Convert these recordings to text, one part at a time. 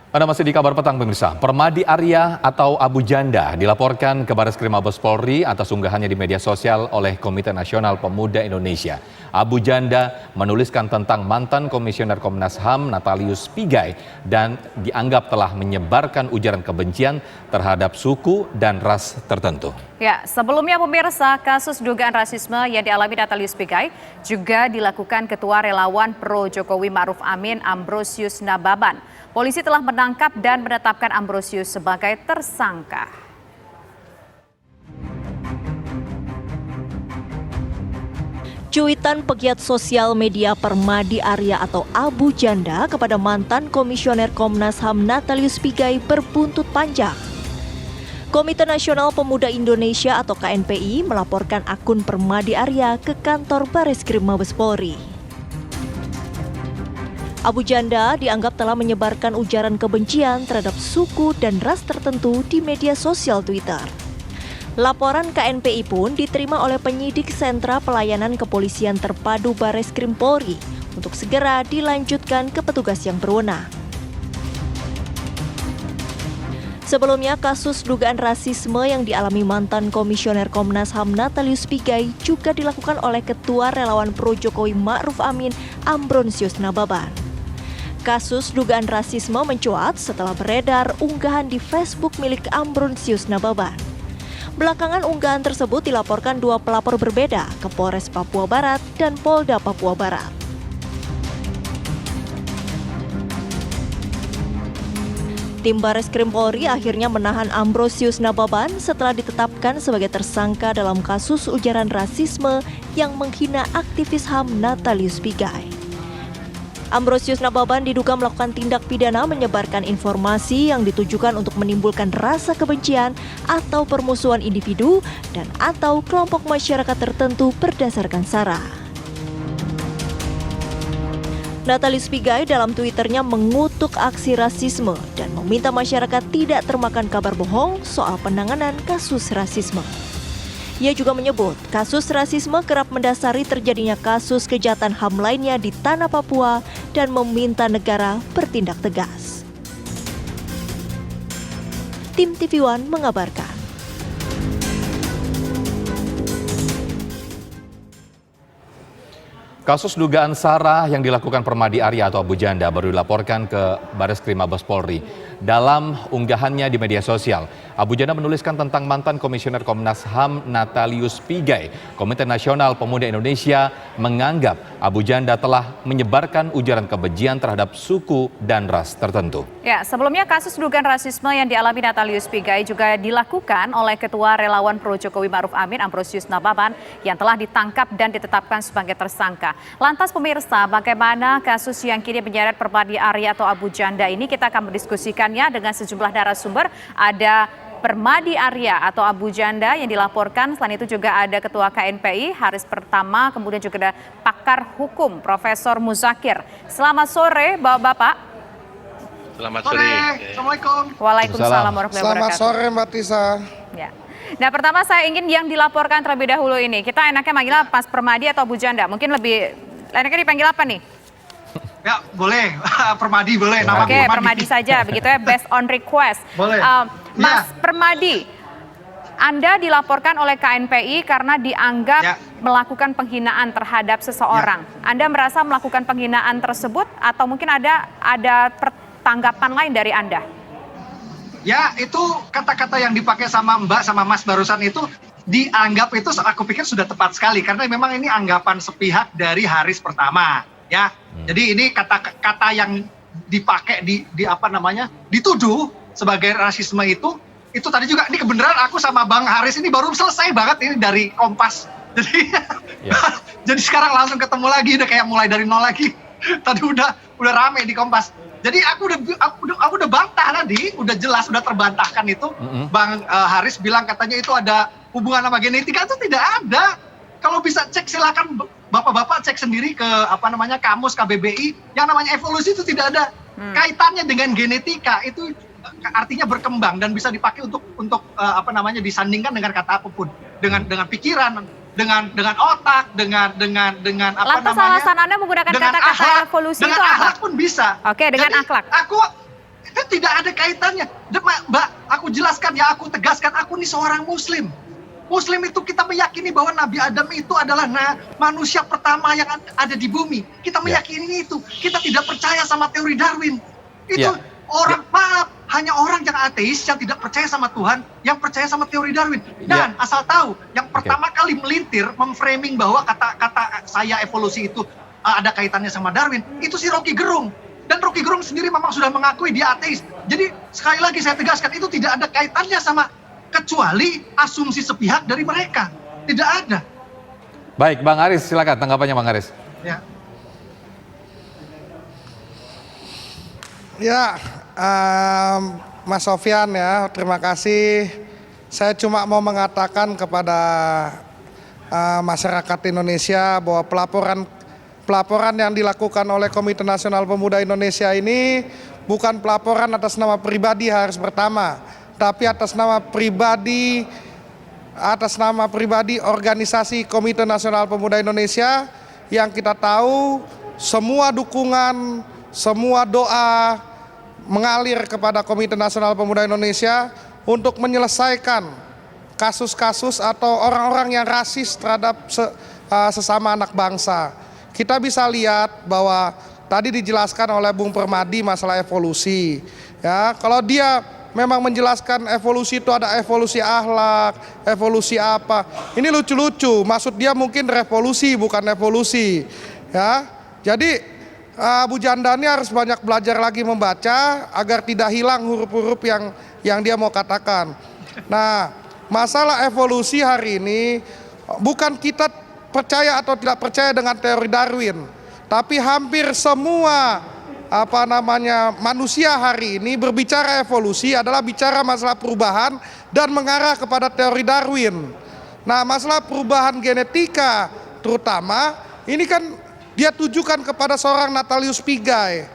Anda masih di kabar petang pemirsa. Permadi Arya atau Abu Janda dilaporkan ke Bareskrim Mabes Polri atas unggahannya di media sosial oleh Komite Nasional Pemuda Indonesia. Abu Janda menuliskan tentang mantan Komisioner Komnas HAM Natalius Pigai dan dianggap telah menyebarkan ujaran kebencian terhadap suku dan ras tertentu. Ya, sebelumnya pemirsa, kasus dugaan rasisme yang dialami Natalius Pigai juga dilakukan Ketua Relawan Pro Jokowi Ma'ruf Amin Ambrosius Nababan. Polisi telah menangkap dan menetapkan Ambrosius sebagai tersangka. Cuitan pegiat sosial media Permadi Arya atau Abu Janda kepada mantan Komisioner Komnas HAM Natalius Pigai berbuntut panjang. Komite Nasional Pemuda Indonesia atau KNPI melaporkan akun Permadi Arya ke kantor Bareskrim Mabes Polri. Abu Janda dianggap telah menyebarkan ujaran kebencian terhadap suku dan ras tertentu di media sosial Twitter. Laporan KNPI pun diterima oleh penyidik Sentra Pelayanan Kepolisian Terpadu Bareskrim Polri untuk segera dilanjutkan ke petugas yang berwenang. Sebelumnya, kasus dugaan rasisme yang dialami mantan Komisioner Komnas HAM Natalius Pigai juga dilakukan oleh Ketua Relawan Pro Jokowi Ma'ruf Amin Ambrosius Nababan. Kasus dugaan rasisme mencuat setelah beredar unggahan di Facebook milik Ambrosius Nababan. Belakangan unggahan tersebut dilaporkan dua pelapor berbeda ke Polres Papua Barat dan Polda Papua Barat. Tim Bareskrim Polri akhirnya menahan Ambrosius Nababan setelah ditetapkan sebagai tersangka dalam kasus ujaran rasisme yang menghina aktivis HAM Natalius Pigai. Ambrosius Nababan diduga melakukan tindak pidana menyebarkan informasi yang ditujukan untuk menimbulkan rasa kebencian atau permusuhan individu dan atau kelompok masyarakat tertentu berdasarkan sara. Natalius Pigai dalam Twitternya mengutuk aksi rasisme dan meminta masyarakat tidak termakan kabar bohong soal penanganan kasus rasisme. Ia juga menyebut kasus rasisme kerap mendasari terjadinya kasus kejahatan HAM lainnya di tanah Papua dan meminta negara bertindak tegas. Tim TV One mengabarkan. Kasus dugaan sara yang dilakukan Permadi Arya atau Abu Janda baru dilaporkan ke Bareskrim Mabes Polri. Dalam unggahannya di media sosial, Abu Janda menuliskan tentang mantan Komisioner Komnas HAM Natalius Pigai. Komite Nasional Pemuda Indonesia menganggap Abu Janda telah menyebarkan ujaran kebencian terhadap suku dan ras tertentu. Ya, sebelumnya kasus dugaan rasisme yang dialami Natalius Pigai juga dilakukan oleh Ketua Relawan Pro Jokowi Ma'ruf Amin Ambrosius Nababan yang telah ditangkap dan ditetapkan sebagai tersangka. Lantas pemirsa, bagaimana kasus yang kini menyeret Permadi Arya atau Abu Janda ini? Kita akan mendiskusikannya dengan sejumlah narasumber. Ada Permadi Arya atau Abu Janda yang dilaporkan. Selain itu juga ada Ketua KNPI Haris Pertama, kemudian juga ada pakar hukum Profesor Muzakir. Selamat sore Bapak-bapak. Selamat sore. Assalamualaikum. Waalaikumsalam warahmatullahi wabarakatuh. Selamat sore Mbak Tisa. Ya. Nah, pertama saya ingin yang dilaporkan terlebih dahulu ini. Kita enaknya manggil Mas Permadi atau Abu Janda? Mungkin lebih enaknya dipanggil apa nih? Ya, boleh. Permadi boleh. Nama Oke, Permadi saja. Begitu ya, based on request. Boleh. Mas Permadi, Anda dilaporkan oleh KNPI karena dianggap melakukan penghinaan terhadap seseorang. Anda merasa melakukan penghinaan tersebut atau mungkin ada tanggapan lain dari Anda? Ya, itu kata-kata yang dipakai sama Mbak sama Mas barusan itu dianggap itu aku pikir sudah tepat sekali karena memang ini anggapan sepihak dari Haris Pertama, ya. Jadi ini kata-kata yang dipakai di apa namanya? Dituduh sebagai rasisme itu tadi juga ini kebenaran aku sama Bang Haris ini baru selesai banget ini dari Kompas. Jadi jadi sekarang langsung ketemu lagi udah kayak mulai dari nol lagi. Tadi udah rame di Kompas. Jadi aku udah bantah tadi, udah jelas, udah terbantahkan itu. Bang Haris bilang katanya itu ada hubungan sama genetika, itu tidak ada. Kalau bisa cek silakan bapak-bapak cek sendiri ke apa namanya kamus KBBI, yang namanya evolusi itu tidak ada kaitannya dengan genetika. Itu artinya berkembang dan bisa dipakai untuk apa namanya disandingkan dengan kata apapun, dengan pikiran, dengan otak, dengan apa Lantas namanya? alasan Anda menggunakan dengan kata-kata akhlak, evolusi dengan itu apa? akhlak pun bisa. Oke, dengan Jadi, akhlak. Aku itu ada kaitannya. Mbak, aku jelaskan ya, aku tegaskan, aku ini seorang Muslim. Muslim itu kita meyakini bahwa Nabi Adam itu adalah manusia pertama yang ada di bumi. Kita meyakini itu. Kita tidak percaya sama teori Darwin. Itu orang, maaf, hanya orang yang ateis yang tidak percaya sama Tuhan, yang percaya sama teori Darwin. Dan asal tahu, yang pertama kali melintir, memframing bahwa kata saya evolusi itu ada kaitannya sama Darwin, itu si Rocky Gerung. Dan Rocky Gerung sendiri memang sudah mengakui dia ateis. Jadi sekali lagi saya tegaskan, itu tidak ada kaitannya sama, kecuali asumsi sepihak dari mereka. Tidak ada. Baik, Bang Haris, silakan tanggapannya Bang Haris. Ya, Mas Sofyan ya, terima kasih. Saya cuma mau mengatakan kepada masyarakat Indonesia bahwa pelaporan yang dilakukan oleh Komite Nasional Pemuda Indonesia ini bukan pelaporan atas nama pribadi Haris pertama, tapi atas nama pribadi organisasi Komite Nasional Pemuda Indonesia yang kita tahu semua dukungan, semua doa mengalir kepada Komite Nasional Pemuda Indonesia untuk menyelesaikan kasus-kasus atau orang-orang yang rasis terhadap sesama anak bangsa. Kita bisa lihat bahwa tadi dijelaskan oleh Bung Permadi masalah evolusi. Ya, kalau dia memang menjelaskan evolusi itu ada evolusi akhlak, evolusi apa. Ini lucu-lucu, maksud dia mungkin revolusi bukan evolusi. Ya, jadi Bu Janda ini harus banyak belajar lagi membaca agar tidak hilang huruf-huruf yang dia mau katakan. Nah, masalah evolusi hari ini bukan kita percaya atau tidak percaya dengan teori Darwin, tapi hampir semua manusia hari ini berbicara evolusi adalah bicara masalah perubahan dan mengarah kepada teori Darwin. Nah, masalah perubahan genetika terutama ini kan dia tujukan kepada seorang Natalius Pigai.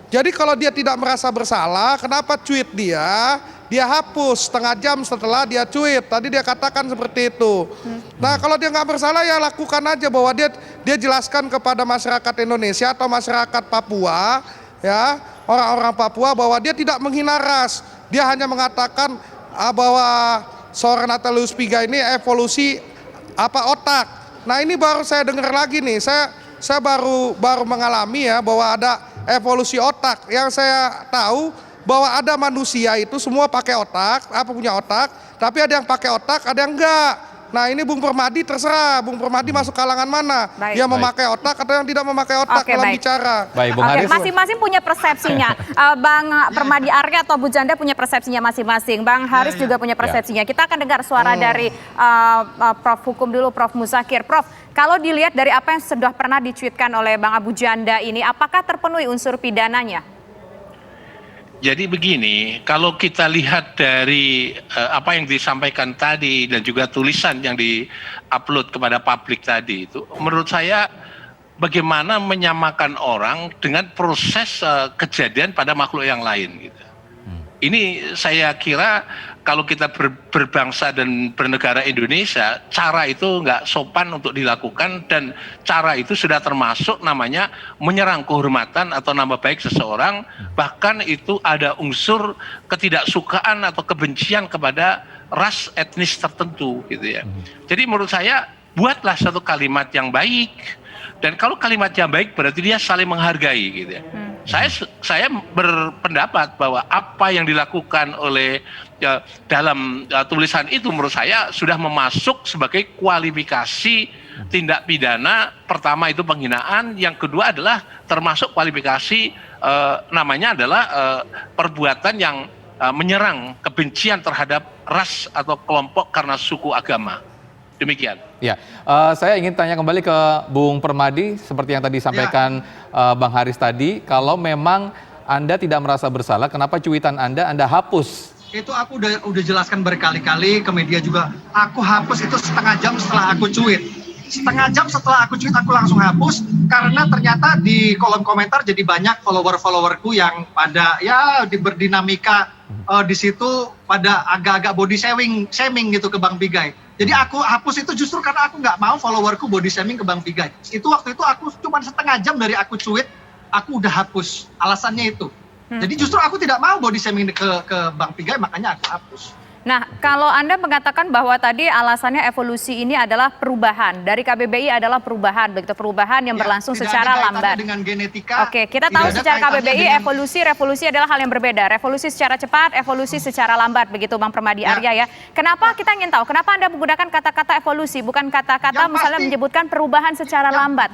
Jadi kalau dia tidak merasa bersalah, kenapa tweet dia hapus setengah jam setelah dia tweet. Tadi dia katakan seperti itu. Nah, kalau dia nggak bersalah ya lakukan aja, bahwa dia jelaskan kepada masyarakat Indonesia atau masyarakat Papua, ya, orang-orang Papua, bahwa dia tidak menghina ras. Dia hanya mengatakan bahwa seorang Natalius Pigai ini evolusi otak. Nah, ini baru saya dengar lagi nih. Saya baru mengalami ya bahwa ada evolusi otak. Yang saya tahu bahwa ada manusia itu semua pakai otak, punya otak, tapi ada yang pakai otak, ada yang enggak. Nah, ini Bung Permadi terserah, Bung Permadi masuk kalangan mana? Baik. Dia memakai otak atau yang tidak memakai otak dalam bicara. Baik, Bung Haris. Masing-masing punya persepsinya. Bang Permadi Arya atau Bu Janda punya persepsinya masing-masing. Bang Haris juga punya persepsinya. Kita akan dengar suara dari Prof Hukum dulu, Prof Muzakir. Prof, kalau dilihat dari apa yang sudah pernah dicuitkan oleh Bang Abu Janda ini, apakah terpenuhi unsur pidananya? Jadi begini, kalau kita lihat dari apa yang disampaikan tadi dan juga tulisan yang di-upload kepada publik tadi itu, menurut saya bagaimana menyamakan orang dengan proses kejadian pada makhluk yang lain gitu. Ini saya kira kalau kita berbangsa dan bernegara Indonesia, cara itu nggak sopan untuk dilakukan, dan cara itu sudah termasuk namanya menyerang kehormatan atau nama baik seseorang, bahkan itu ada unsur ketidaksukaan atau kebencian kepada ras etnis tertentu gitu ya. Jadi menurut saya buatlah satu kalimat yang baik, dan kalau kalimat yang baik berarti dia saling menghargai gitu ya. Saya berpendapat bahwa apa yang dilakukan oleh dalam tulisan itu menurut saya sudah memasuk sebagai kualifikasi tindak pidana. Pertama itu penghinaan, yang kedua adalah termasuk kualifikasi namanya adalah perbuatan yang menyerang kebencian terhadap ras atau kelompok karena suku agama. Demikian. Ya, saya ingin tanya kembali ke Bung Permadi, seperti yang tadi disampaikan Bang Haris tadi, kalau memang Anda tidak merasa bersalah, kenapa cuitan Anda hapus? Itu aku udah jelaskan berkali-kali ke media juga. Aku hapus itu setengah jam setelah aku cuit. Setengah jam setelah aku cuit aku langsung hapus, karena ternyata di kolom komentar jadi banyak follower-followerku yang pada berdinamika di situ pada agak-agak body shaming gitu ke Bang Pigai. Jadi aku hapus itu justru karena aku nggak mau followerku body shaming ke Bang Pigai. Itu waktu itu aku cuma setengah jam dari aku cuit, aku udah hapus. Alasannya itu. Jadi justru aku tidak mau body shaming ke Bang Pigai, makanya aku hapus. Nah, kalau Anda mengatakan bahwa tadi alasannya evolusi ini adalah perubahan, dari KBBI adalah perubahan, begitu perubahan yang berlangsung tidak secara ada kaitannya lambat. dengan genetika. Oke, kita tidak tahu ada secara kaitannya KBBI dengan- revolusi adalah hal yang berbeda. Revolusi secara cepat, evolusi secara lambat, begitu Bang Permadi Arya ya. Kenapa kita ingin tahu, kenapa Anda menggunakan kata-kata evolusi, bukan kata-kata Yang misalnya pasti- menyebutkan perubahan secara lambat?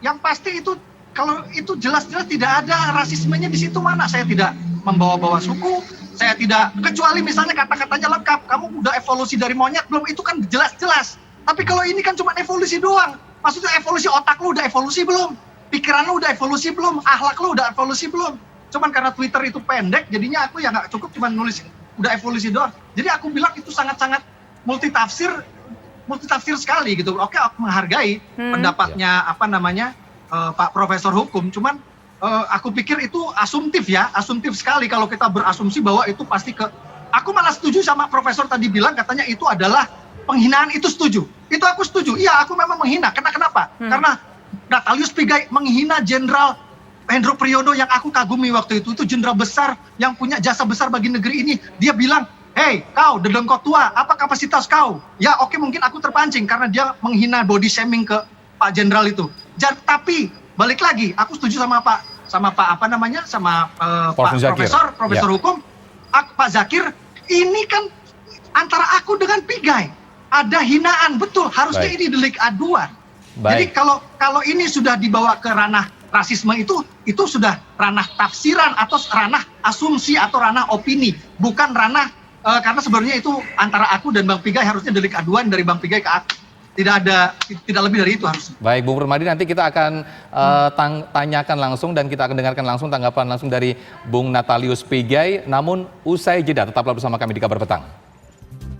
Yang pasti itu, kalau itu jelas-jelas tidak ada rasismenya di situ mana. Saya tidak membawa-bawa suku, saya tidak, kecuali misalnya kata-katanya lengkap, kamu udah evolusi dari monyet belum, itu kan jelas-jelas. Tapi kalau ini kan cuma evolusi doang. Maksudnya evolusi otak lu udah evolusi belum? Pikiran lu udah evolusi belum? Akhlak lu udah evolusi belum? Cuman karena Twitter itu pendek, jadinya aku ya nggak cukup cuma nulis udah evolusi doang. Jadi aku bilang itu sangat-sangat multitafsir sekali gitu. Oke, aku menghargai pendapatnya Pak Profesor Hukum, cuman aku pikir itu asumtif sekali kalau kita berasumsi bahwa itu pasti ke. Aku malah setuju sama Profesor tadi bilang, katanya itu adalah penghinaan, itu setuju. Itu aku setuju. Iya, aku memang menghina. Kenapa? Karena Natalius Pigai menghina Jenderal Hendro Priyono yang aku kagumi waktu itu jenderal besar yang punya jasa besar bagi negeri ini. Dia bilang, "Hei, kau dedengkot tua, apa kapasitas kau?" Ya, oke, mungkin aku terpancing karena dia menghina body shaming ke Pak Jenderal itu. Tapi balik lagi, aku setuju sama Pak Profesor Hukum, Pak Zakir. Ini kan antara aku dengan Pigai ada hinaan, betul. Harusnya ini delik aduan. Jadi kalau ini sudah dibawa ke ranah rasisme, itu sudah ranah tafsiran atau ranah asumsi atau ranah opini, bukan ranah karena sebenarnya itu antara aku dan Bang Pigai, harusnya delik aduan dari Bang Pigai ke aku. Tidak lebih dari itu harusnya. Baik, Bung Permadi, nanti kita akan tanyakan langsung dan kita akan dengarkan langsung tanggapan langsung dari Bung Natalius Pigai. Namun usai jeda, tetaplah bersama kami di Kabar Petang.